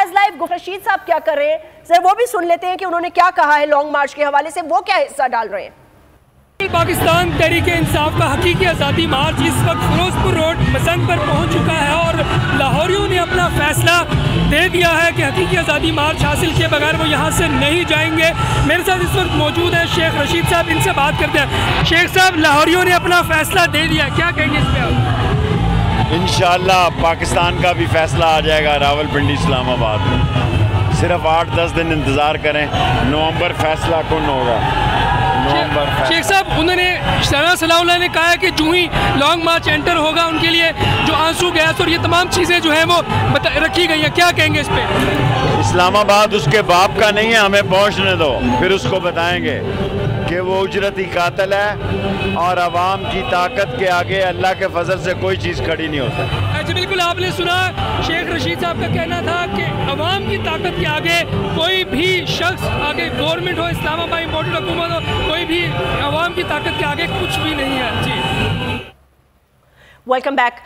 فیض live Rashid صاحب کیا کر رہے ہیں، ذرا وہ بھی سن لیتے ہیں کہ انہوں نے کیا کہا ہے لانگ مارچ کے حوالے سے، وہ کیا حصہ ڈال رہے ہیں۔ پاکستان تحریک انصاف کا حقیقی آزادی مارچ اس وقت فیروزپور روڈ مزنگ پر پہنچ چکا ہے اور لاہوریوں نے اپنا فیصلہ دے دیا ہے کہ حقیقی آزادی مارچ حاصل کیے بغیر وہ یہاں سے نہیں جائیں گے۔ میرے ساتھ اس وقت موجود ہیں شیخ رشید صاحب، ان سے بات کرتے ہیں۔ شیخ صاحب، لاہوریوں نے اپنا فیصلہ دے دیا، کیا کہیں گے اس پہ آپ؟ انشاءاللہ پاکستان کا بھی فیصلہ آ جائے گا راول پنڈی اسلام آباد میں، صرف 8-10 دن انتظار کریں، نومبر فیصلہ کن ہوگا۔ شیخ صاحب، انہوں نے شاہ صلاح اللہ نے کہا ہے کہ جو ہی لانگ مارچ انٹر ہوگا ان کے لیے جو آنسو گیس اور یہ تمام چیزیں جو ہیں وہ رکھی گئی ہیں، کیا کہیں گے اس پہ؟ اسلام آباد اس کے باپ کا نہیں ہے، ہمیں پہنچنے دو، پھر اس کو بتائیں گے کہ وہ اجرتی قاتل ہے اور عوام کی طاقت کے آگے اللہ کے فضل سے کوئی چیز کھڑی نہیں ہو سکتی۔ اچھا، بالکل آپ نے سنا شیخ رشید صاحب کا کہنا تھا کہ عوام کی طاقت کے آگے کوئی بھی شخص، آگے گورنمنٹ ہو، اسلام آباد امپورٹڈ حکومت ہو، کوئی بھی عوام کی طاقت کے آگے کچھ بھی نہیں ہے۔ جی، ویلکم بیک۔